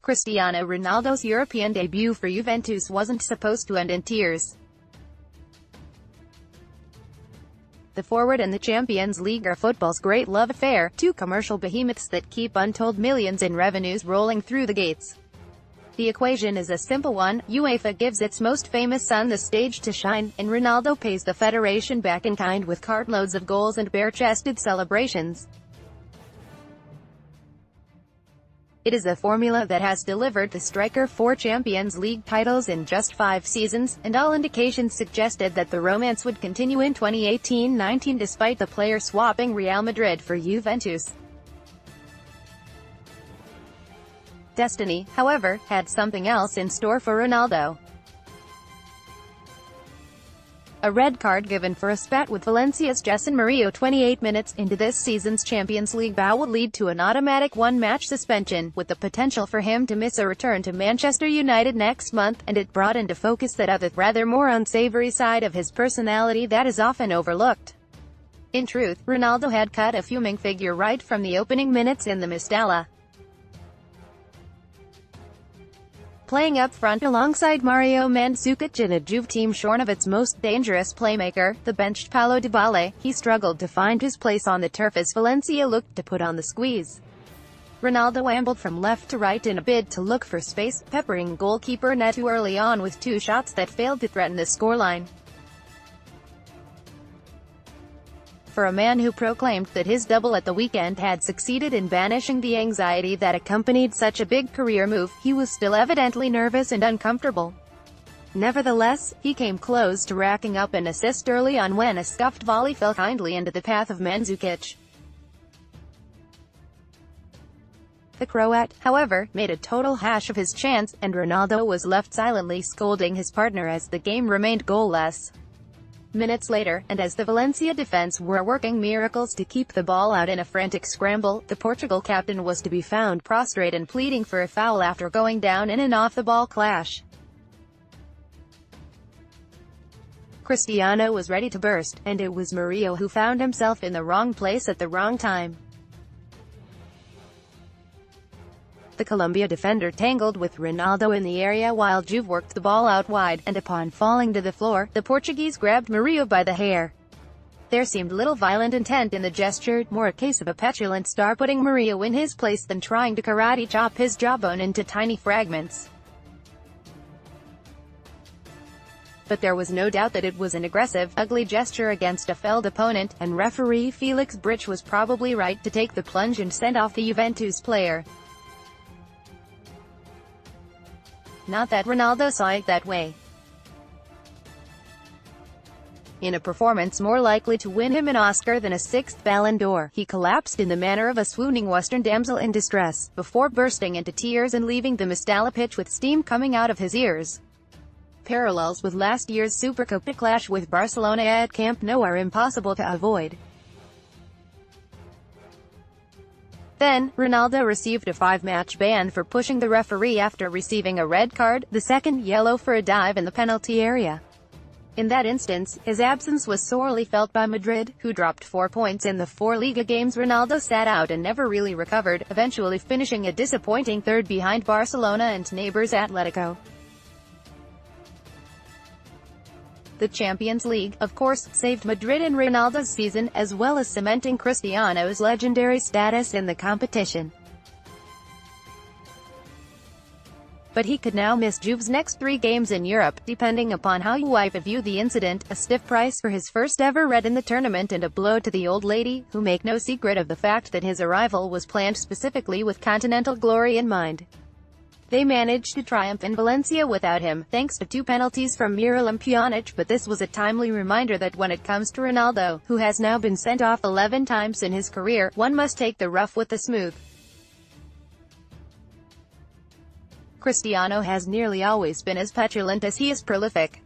Cristiano Ronaldo's European debut for Juventus wasn't supposed to end in tears. The forward and the Champions League are football's great love affair, two commercial behemoths that keep untold millions in revenues rolling through the gates. The equation is a simple one: UEFA gives its most famous son the stage to shine, and Ronaldo pays the federation back in kind with cartloads of goals and bare-chested celebrations. It is a formula that has delivered the striker 4 Champions League titles in just 5 seasons, and all indications suggested that the romance would continue in 2018-19 despite the player swapping Real Madrid for Juventus. Destiny, however, had something else in store for Ronaldo. A red card given for a spat with Valencia's Jesse Mourinho 28 minutes into this season's Champions League bout would lead to an automatic one-match suspension, with the potential for him to miss a return to Manchester United next month, and it brought into focus that other, rather more unsavory side of his personality that is often overlooked. In truth, Ronaldo had cut a fuming figure right from the opening minutes in the Mestalla. Playing up front alongside Mario Mandzukic in a Juve team shorn of its most dangerous playmaker, the benched Paulo Dybala, he struggled to find his place on the turf as Valencia looked to put on the squeeze. Ronaldo ambled from left to right in a bid to look for space, peppering goalkeeper Neto early on with 2 shots that failed to threaten the scoreline. For a man who proclaimed that his double at the weekend had succeeded in banishing the anxiety that accompanied such a big career move, he was still evidently nervous and uncomfortable. Nevertheless, he came close to racking up an assist early on when a scuffed volley fell kindly into the path of Mandzukic. The Croat, however, made a total hash of his chance, and Ronaldo was left silently scolding his partner as the game remained goalless. Minutes later, and as the Valencia defense were working miracles to keep the ball out in a frantic scramble, the Portugal captain was to be found prostrate and pleading for a foul after going down in an off-the-ball clash. Cristiano was ready to burst, and it was Mourinho who found himself in the wrong place at the wrong time. The Colombia defender tangled with Ronaldo in the area while Juve worked the ball out wide, and upon falling to the floor, the Portuguese grabbed Mourinho by the hair. There seemed little violent intent in the gesture, more a case of a petulant star putting Mourinho in his place than trying to karate chop his jawbone into tiny fragments. But there was no doubt that it was an aggressive, ugly gesture against a felled opponent, and referee Felix Brych was probably right to take the plunge and send off the Juventus player. Not that Ronaldo saw it that way. In a performance more likely to win him an Oscar than a 6th Ballon d'Or, he collapsed in the manner of a swooning Western damsel in distress, before bursting into tears and leaving the Mestalla pitch with steam coming out of his ears. Parallels with last year's Supercopa clash with Barcelona at Camp Nou are impossible to avoid. Then, Ronaldo received a 5-match ban for pushing the referee after receiving a red card, the second yellow for a dive in the penalty area. In that instance, his absence was sorely felt by Madrid, who dropped 4 points in the 4 Liga games Ronaldo sat out and never really recovered, eventually finishing a disappointing 3rd behind Barcelona and neighbours Atletico. The Champions League, of course, saved Madrid and Ronaldo's season, as well as cementing Cristiano's legendary status in the competition. But he could now miss Juve's next 3 games in Europe, depending upon how UEFA view the incident, a stiff price for his first ever red in the tournament and a blow to the old lady, who make no secret of the fact that his arrival was planned specifically with continental glory in mind. They managed to triumph in Valencia without him, thanks to 2 penalties from Miralem Pjanic, but this was a timely reminder that when it comes to Ronaldo, who has now been sent off 11 times in his career, one must take the rough with the smooth. Cristiano has nearly always been as petulant as he is prolific.